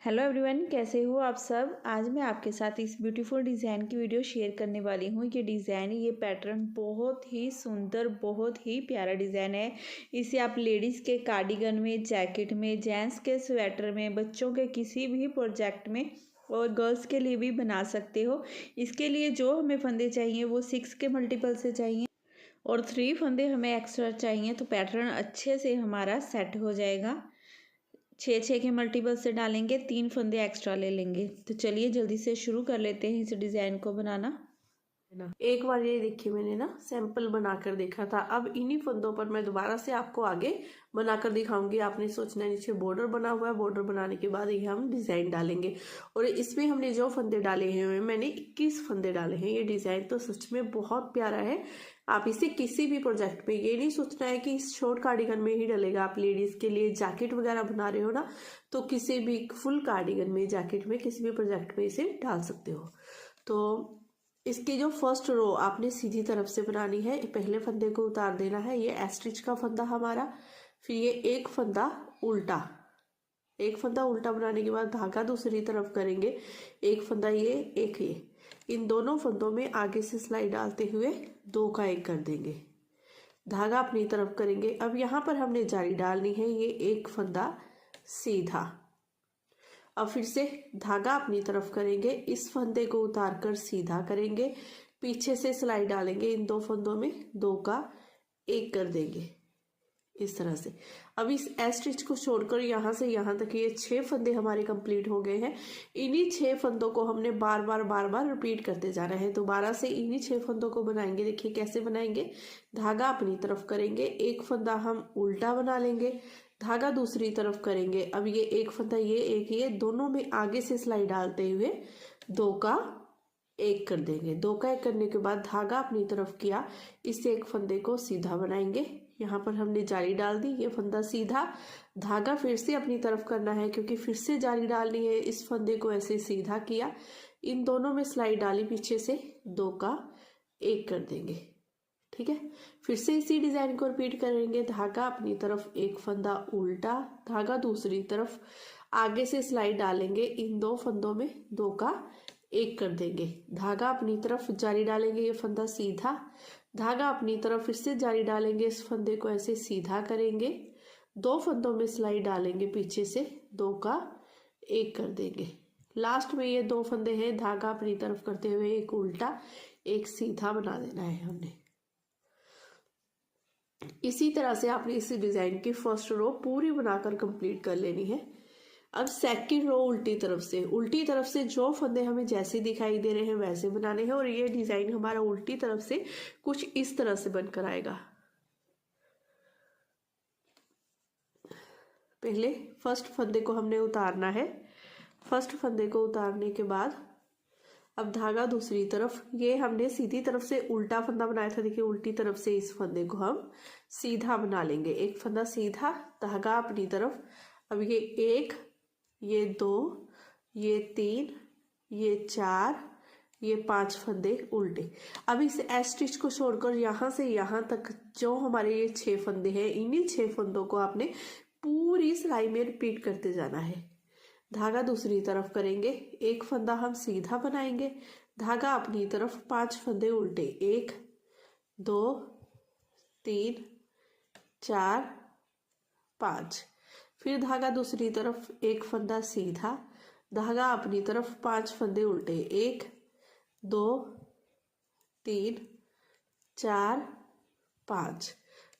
Hello everyone, कैसे हो आप सब। आज मैं आपके साथ इस ब्यूटीफुल डिज़ाइन की वीडियो शेयर करने वाली हूँ। ये डिज़ाइन, ये पैटर्न बहुत ही सुंदर, बहुत ही प्यारा डिज़ाइन है। इसे आप लेडीज़ के कार्डिगन में, जैकेट में, जेंट्स के स्वेटर में, बच्चों के किसी भी प्रोजेक्ट में और गर्ल्स के लिए भी बना सकते हो। इसके लिए जो हमें फंदे चाहिए वो 6 के मल्टीपल से चाहिए और 3 फंदे हमें एक्स्ट्रा चाहिए, तो पैटर्न अच्छे से हमारा सेट हो जाएगा। 6 के मल्टीपल से डालेंगे, 3 फंदे एक्स्ट्रा ले लेंगे। तो चलिए जल्दी से शुरू कर लेते हैं इस डिज़ाइन को बनाना। ना एक बार ये देखिए, मैंने ना सैंपल बनाकर देखा था। अब इन्हीं फंदों पर मैं दोबारा से आपको आगे बनाकर दिखाऊंगी। आपने सोचना है नीचे बॉर्डर बना हुआ है, बॉर्डर बनाने के बाद ये हम डिजाइन डालेंगे। और इसमें हमने जो फंदे डाले हैं, मैंने 21 फंदे डाले हैं। ये डिजाइन तो सच में बहुत प्यारा है। आप इसे किसी भी प्रोजेक्ट में, ये नहीं सोचना है कि इस शॉर्ट कार्डिगन में ही डलेगा। आप लेडीज के लिए जैकेट वगैरह बना रहे हो ना, तो किसी भी फुल कार्डिगन में, जैकेट में, किसी भी प्रोजेक्ट में इसे डाल सकते हो। तो इसकी जो फर्स्ट रो आपने सीधी तरफ से बनानी है। पहले फंदे को उतार देना है, ये एस्ट्रिच का फंदा हमारा। फिर ये एक फंदा उल्टा, एक फंदा उल्टा बनाने के बाद धागा दूसरी तरफ करेंगे। एक फंदा ये, एक ये, इन दोनों फंदों में आगे से सिलाई डालते हुए 2 का 1 कर देंगे। धागा अपनी तरफ करेंगे। अब यहाँ पर हमने जाली डालनी है। ये एक फंदा सीधा, अब फिर से धागा अपनी तरफ करेंगे, इस फंदे को उतार कर सीधा करेंगे, पीछे से सिलाई डालेंगे, इन 2 फंदों में 2 का 1 कर देंगे इस तरह से। अब इस एस स्टिच को छोड़कर यहाँ से यहाँ तक ये 6 फंदे हमारे कंप्लीट हो गए हैं। इन्हीं 6 फंदों को हमने बार बार रिपीट करते जाना है। दोबारा से इन्हीं 6 फंदों को बनाएंगे। देखिए कैसे बनाएंगे। धागा अपनी तरफ करेंगे, एक फंदा हम उल्टा बना लेंगे, धागा दूसरी तरफ करेंगे। अब ये एक फंदा, ये एक, ये दोनों में आगे से सिलाई डालते हुए 2 का 1 कर देंगे। 2 का 1 करने के बाद धागा अपनी तरफ किया, इस एक फंदे को सीधा बनाएंगे। यहाँ पर हमने जाली डाल दी, ये फंदा सीधा, धागा फिर से अपनी तरफ करना है क्योंकि फिर से जाली डालनी है। इस फंदे को ऐसे सीधा किया, इन दोनों में सिलाई डाली, पीछे से 2 का 1 कर देंगे। ठीक है, फिर से इसी डिजाइन को रिपीट करेंगे। धागा अपनी तरफ, एक फंदा उल्टा, धागा दूसरी तरफ, आगे से सिलाई डालेंगे, इन 2 फंदों में 2 का 1 कर देंगे। धागा अपनी तरफ, जाली डालेंगे, ये फंदा सीधा, धागा अपनी तरफ, फिर से जाली डालेंगे, इस फंदे को ऐसे सीधा करेंगे, 2 फंदों में सिलाई डालेंगे, पीछे से 2 का 1 कर देंगे। लास्ट में ये 2 फंदे हैं, धागा अपनी तरफ करते हुए एक उल्टा, एक सीधा बना देना है हमने। इसी तरह से आपने इस डिजाइन की फर्स्ट रो पूरी बनाकर कंप्लीट कर लेनी है। अब सेकंड रो उल्टी तरफ से जो फंदे हमें जैसे दिखाई दे रहे हैं वैसे बनाने हैं। और ये डिजाइन हमारा उल्टी तरफ से कुछ इस तरह से बनकर आएगा। पहले फर्स्ट फंदे को हमने उतारना है। फर्स्ट फंदे को उतारने के बाद अब धागा दूसरी तरफ, ये हमने सीधी तरफ से उल्टा फंदा बनाया था। देखिए उल्टी तरफ से इस फंदे को हम सीधा बना लेंगे। एक फंदा सीधा, धागा अपनी तरफ। अब ये 1, ये 2, ये 3, ये 4, ये 5 फंदे उल्टे। अब इस एस स्टिच को छोड़कर यहाँ से यहाँ तक जो हमारे ये 6 फंदे हैं, इन्हीं 6 फंदों को आपने पूरी सिलाई में रिपीट करते जाना है। धागा दूसरी तरफ करेंगे, एक फंदा हम सीधा बनाएंगे, धागा अपनी तरफ, 5 फंदे उल्टे, 1, 2, 3, 4, 5। फिर धागा दूसरी तरफ, एक फंदा सीधा, धागा अपनी तरफ, 5 फंदे उल्टे, 1, 2, 3, 4, 5।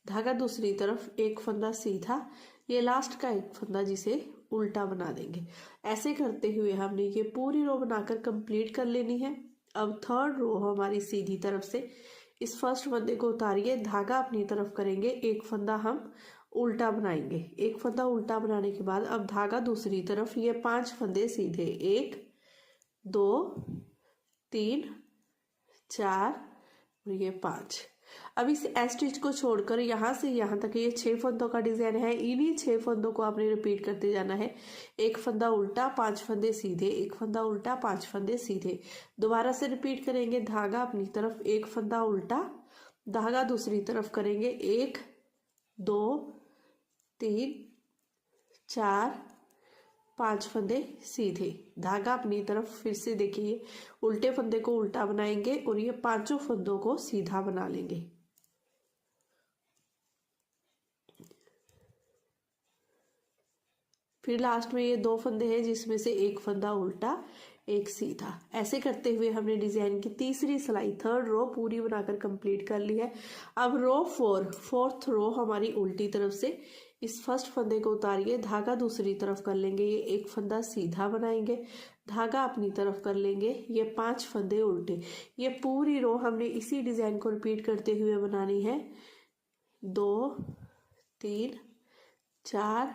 धागा दूसरी तरफ, एक फंदा सीधा, ये लास्ट का एक फंदा जिसे उल्टा बना देंगे। ऐसे करते हुए हमने ये पूरी रो बनाकर कंप्लीट कर लेनी है। अब थर्ड रो हमारी सीधी तरफ से, इस फर्स्ट फंदे को उतारिए, धागा अपनी तरफ करेंगे, एक फंदा हम उल्टा बनाएंगे। एक फंदा उल्टा बनाने के बाद अब धागा दूसरी तरफ, ये 5 फंदे सीधे, 1, 2, 3, 4 और ये 5। अब इस एस स्टिच को छोड़कर यहाँ से यहाँ तक ये 6 फंदों का डिजाइन है। इन्हीं 6 फंदों को आपने रिपीट करते जाना है। एक फंदा उल्टा, 5 फंदे सीधे, एक फंदा उल्टा, 5 फंदे सीधे। दोबारा से रिपीट करेंगे। धागा अपनी तरफ, एक फंदा उल्टा, धागा दूसरी तरफ करेंगे, 1, 2, 3, 4, 5 फंदे सीधे, धागा अपनी तरफ फिर से देखिए उल्टे फंदे को उल्टा बनाएंगे और ये पांचों फंदों को सीधा बना लेंगे। फिर लास्ट में ये 2 फंदे हैं जिसमें से एक फंदा उल्टा एक सीधा। ऐसे करते हुए हमने डिजाइन की तीसरी सिलाई थर्ड रो पूरी बनाकर कंप्लीट कर ली है। अब रो 4 रो हमारी उल्टी तरफ से इस फर्स्ट फंदे को उतारिए, धागा दूसरी तरफ कर लेंगे, ये एक फंदा सीधा बनाएंगे, धागा अपनी तरफ कर लेंगे, ये 5 फंदे उल्टे। ये पूरी रो हमने इसी डिजाइन को रिपीट करते हुए बनानी है। 2 3 4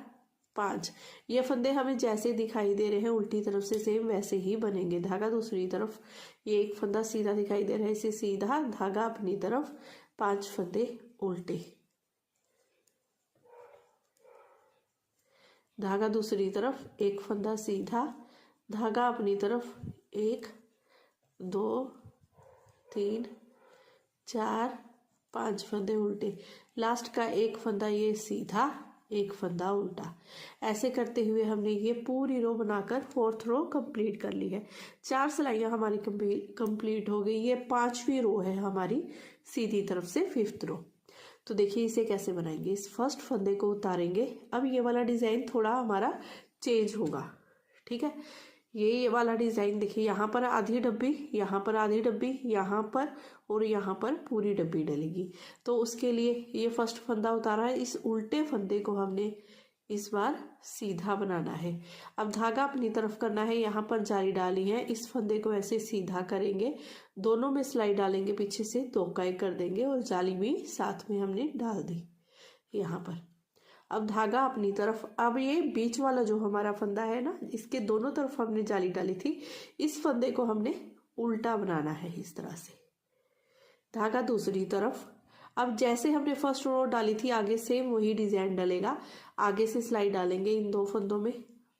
5। ये फंदे हमें जैसे दिखाई दे रहे हैं उल्टी तरफ से सेम वैसे ही बनेंगे। धागा दूसरी तरफ, ये एक फंदा सीधा दिखाई दे रहा है, इसे सीधा, धागा अपनी तरफ, 5 फंदे उल्टे, धागा दूसरी तरफ, एक फंदा सीधा, धागा अपनी तरफ, 1 2 3 4 5 फंदे उल्टे, लास्ट का एक फंदा ये सीधा, एक फंदा उल्टा। ऐसे करते हुए हमने ये पूरी रो बनाकर 4th रो कंप्लीट कर ली है। 4 सिलाइयाँ हमारी कंप्लीट हो गई। ये 5वीं रो है हमारी सीधी तरफ से 5th रो। तो देखिए इसे कैसे बनाएंगे। इस फर्स्ट फंदे को उतारेंगे। अब ये वाला डिजाइन थोड़ा हमारा चेंज होगा, ठीक है। ये वाला डिजाइन देखिए, यहाँ पर आधी डब्बी, यहाँ पर आधी डब्बी, यहाँ पर और यहाँ पर पूरी डब्बी डलेगी। तो उसके लिए ये फर्स्ट फंदा उतारा है, इस उल्टे फंदे को हमने इस बार सीधा बनाना है। अब धागा अपनी तरफ करना है, यहाँ पर जाली डाली है, इस फंदे को ऐसे सीधा करेंगे, दोनों में सिलाई डालेंगे, पीछे से 2 काई कर देंगे और जाली भी साथ में हमने डाल दी यहाँ पर। अब धागा अपनी तरफ, अब ये बीच वाला जो हमारा फंदा है ना, इसके दोनों तरफ हमने जाली डाली थी, इस फंदे को हमने उल्टा बनाना है इस तरह से, धागा दूसरी तरफ। अब जैसे हमने फर्स्ट रो डाली थी आगे सेम वही डिजाइन डलेगा, आगे से सिलाई डालेंगे, इन 2 फंदों में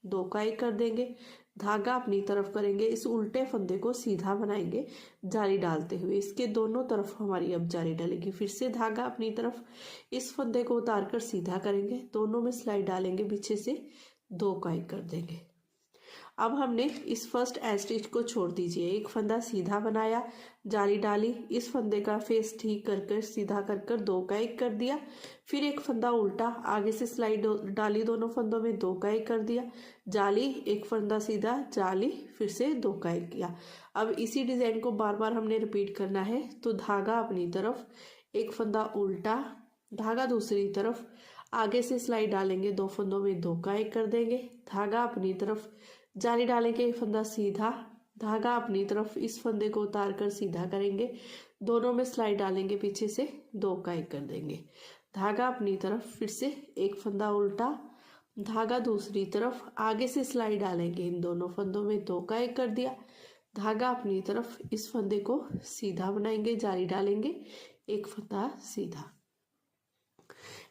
2 काई कर देंगे, धागा अपनी तरफ करेंगे, इस उल्टे फंदे को सीधा बनाएंगे जाली डालते हुए, इसके दोनों तरफ हमारी अब जाली डलेगी। फिर से धागा अपनी तरफ, इस फंदे को उतारकर सीधा करेंगे, दोनों में सिलाई डालेंगे, पीछे से 2 काई कर देंगे। अब हमने इस फर्स्ट एज स्टिच को छोड़ दीजिए, एक फंदा सीधा बनाया, जाली डाली, इस फंदे का फेस ठीक कर सीधा कर 2 काई कर दिया, फिर एक फंदा उल्टा, आगे से सिलाई डाली, दोनों फंदों में 2 काई कर दिया, जाली, एक फंदा सीधा, जाली, फिर से 2 काई किया। अब इसी डिजाइन को बार बार हमने रिपीट करना है। तो धागा अपनी तरफ, एक फंदा उल्टा, धागा दूसरी तरफ, आगे से सिलाई डालेंगे, 2 फंदों में 2 काई कर देंगे, धागा अपनी तरफ, जाली डालेंगे, एक फंदा सीधा, धागा अपनी तरफ, इस फंदे को उतार कर सीधा करेंगे, दोनों में सिलाई डालेंगे, पीछे से 2 काई कर देंगे, धागा अपनी तरफ, फिर से एक फंदा उल्टा, धागा दूसरी तरफ, आगे से सिलाई डालेंगे, इन दोनों फंदों में 2 काई कर दिया, धागा अपनी तरफ, इस फंदे को सीधा बनाएंगे, जाली डालेंगे, एक फंदा सीधा।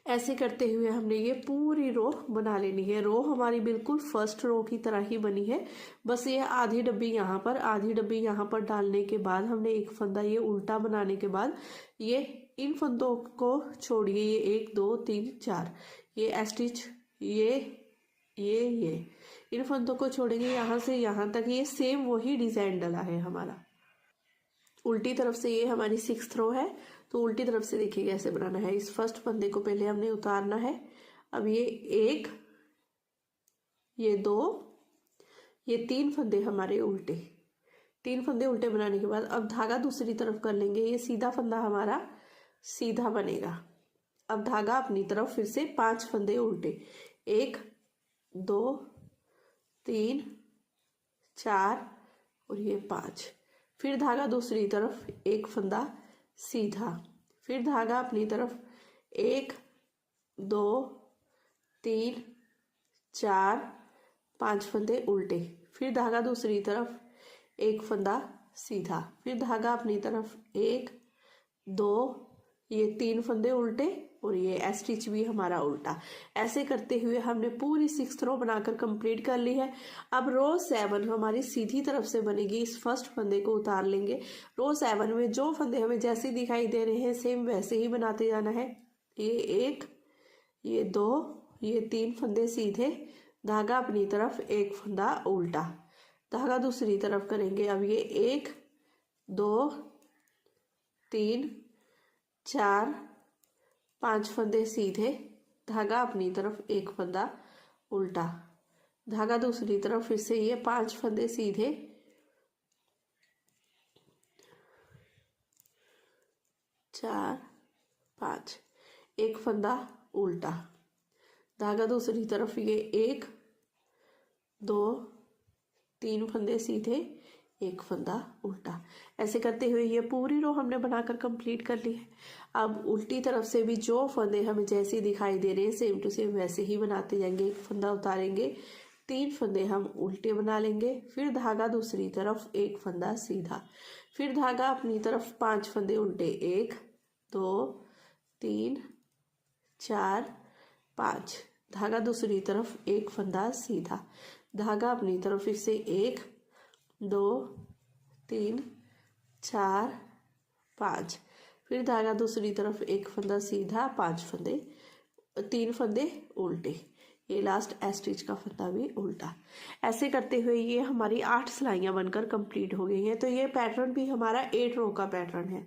ऐसे करते हुए हमने ये पूरी रो बना लेनी है। रो हमारी बिल्कुल फर्स्ट रो की तरह ही बनी है, बस ये आधी डब्बी यहाँ पर, आधी डब्बी यहाँ पर डालने के बाद हमने एक फंदा ये उल्टा बनाने के बाद ये इन फंदों को छोड़िए, ये 1 2 3 4, ये स्टिच, ये इन फंदों को छोड़ेंगे, यहाँ से यहाँ तक ये सेम वही डिजाइन डला है हमारा। उल्टी तरफ से ये हमारी 6th रो है, तो उल्टी तरफ से देखिए कैसे बनाना है। इस फर्स्ट फंदे को पहले हमने उतारना है। अब ये 1, ये 2, ये 3 फंदे हमारे उल्टे, 3 फंदे उल्टे बनाने के बाद अब धागा दूसरी तरफ कर लेंगे, ये सीधा फंदा हमारा सीधा बनेगा। अब धागा अपनी तरफ, फिर से 5 फंदे उल्टे, 1 2 3 4 और ये 5, फिर धागा दूसरी तरफ, एक फंदा सीधा, फिर धागा अपनी तरफ, 1 2 3 4 5 फंदे उल्टे, फिर धागा दूसरी तरफ, एक फंदा सीधा, फिर धागा अपनी तरफ, 1 2, ये 3 फंदे उल्टे और ये स्टिच भी हमारा उल्टा। ऐसे करते हुए हमने पूरी 6th रो बनाकर कंप्लीट कर ली है। अब रो 7 हमारी सीधी तरफ से बनेगी। इस फर्स्ट फंदे को उतार लेंगे। रो 7 में जो फंदे हमें जैसे दिखाई दे रहे हैं सेम वैसे ही बनाते जाना है। ये 1, ये 2, ये 3 फंदे सीधे, धागा अपनी तरफ एक फंदा उल्टा, धागा दूसरी तरफ करेंगे। अब ये 1 2 3 4 5 फंदे सीधे, धागा अपनी तरफ एक फंदा उल्टा, धागा दूसरी तरफ, फिर से ये 5 फंदे सीधे, 4 5, एक फंदा उल्टा, धागा दूसरी तरफ, ये 1 2 3 फंदे सीधे, एक फंदा उल्टा। ऐसे करते हुए ये पूरी रो हमने बनाकर कंप्लीट कर ली है। अब उल्टी तरफ से भी जो फंदे हमें जैसे दिखाई दे रहे हैं सेम टू सेम वैसे ही बनाते जाएंगे। एक फंदा उतारेंगे, 3 फंदे हम उल्टे बना लेंगे, फिर धागा दूसरी तरफ एक फंदा सीधा, फिर धागा अपनी तरफ 5 फंदे उल्टे, 1 2 3 4 5, धागा दूसरी तरफ एक फंदा सीधा, धागा अपनी तरफ, फिर से 1 2 3 4 5, फिर धागा दूसरी तरफ एक फंदा सीधा, 5 फंदे, 3 फंदे उल्टे, ये लास्ट स्टिच का फंदा भी उल्टा। ऐसे करते हुए ये हमारी 8 सिलाइयाँ बनकर कंप्लीट हो गई हैं। तो ये पैटर्न भी हमारा 8 रो का पैटर्न है,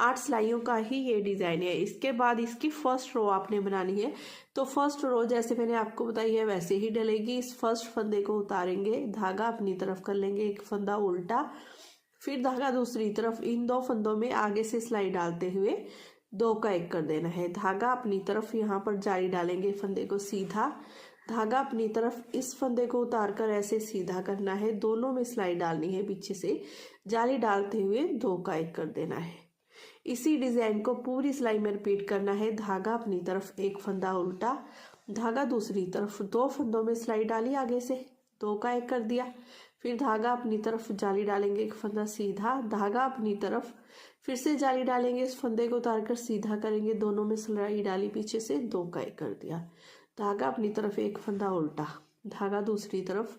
8 सिलाइयों का ही ये डिज़ाइन है। इसके बाद इसकी फर्स्ट रो आपने बनानी है। तो फर्स्ट रो जैसे मैंने आपको बताई है वैसे ही डलेगी। इस फर्स्ट फंदे को उतारेंगे, धागा अपनी तरफ कर लेंगे, एक फंदा उल्टा, फिर धागा दूसरी तरफ, इन 2 फंदों में आगे से सिलाई डालते हुए 2 का 1 कर देना है। धागा अपनी तरफ यहाँ पर जाली डालेंगे, फंदे को सीधा, धागा अपनी तरफ इस फंदे को उतार कर ऐसे सीधा करना है, दोनों में सिलाई डालनी है, पीछे से जाली डालते हुए 2 का 1 कर देना है। इसी डिजाइन को पूरी सिलाई में रिपीट करना है। धागा अपनी तरफ एक फंदा उल्टा, धागा दूसरी तरफ, 2 फंदों में सिलाई डाली, आगे से 2 का 1 कर दिया, फिर धागा अपनी तरफ जाली डालेंगे, एक फंदा सीधा, धागा अपनी तरफ, फिर से जाली डालेंगे, इस फंदे को उतार कर सीधा करेंगे, दोनों में सिलाई डाली, पीछे से 2 का 1 कर दिया, धागा अपनी तरफ एक फंदा उल्टा, धागा दूसरी तरफ,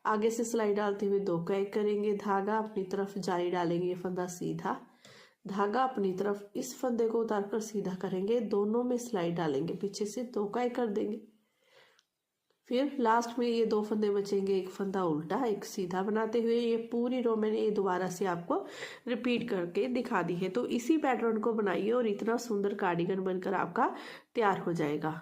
आगे से सिलाई डालते हुए 2 का 1 करेंगे, धागा अपनी तरफ जाली डालेंगे, फंदा सीधा, धागा अपनी तरफ, इस फंदे को उतार कर सीधा करेंगे, दोनों में सिलाई डालेंगे, पीछे से 2 का 1 कर देंगे, फिर लास्ट में ये 2 फंदे बचेंगे, एक फंदा उल्टा एक सीधा बनाते हुए। ये पूरी रो मैंने ये दोबारा से आपको रिपीट करके दिखा दी है। तो इसी पैटर्न को बनाइए और इतना सुंदर कार्डिगन बनकर आपका तैयार हो जाएगा।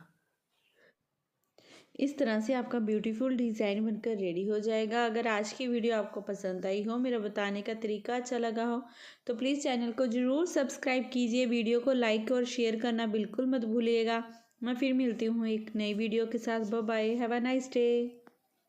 इस तरह से आपका ब्यूटीफुल डिज़ाइन बनकर रेडी हो जाएगा। अगर आज की वीडियो आपको पसंद आई हो, मेरा बताने का तरीका अच्छा लगा हो, तो प्लीज़ चैनल को ज़रूर सब्सक्राइब कीजिए, वीडियो को लाइक और शेयर करना बिल्कुल मत भूलिएगा। मैं फिर मिलती हूँ एक नई वीडियो के साथ। Bye bye, have a nice day.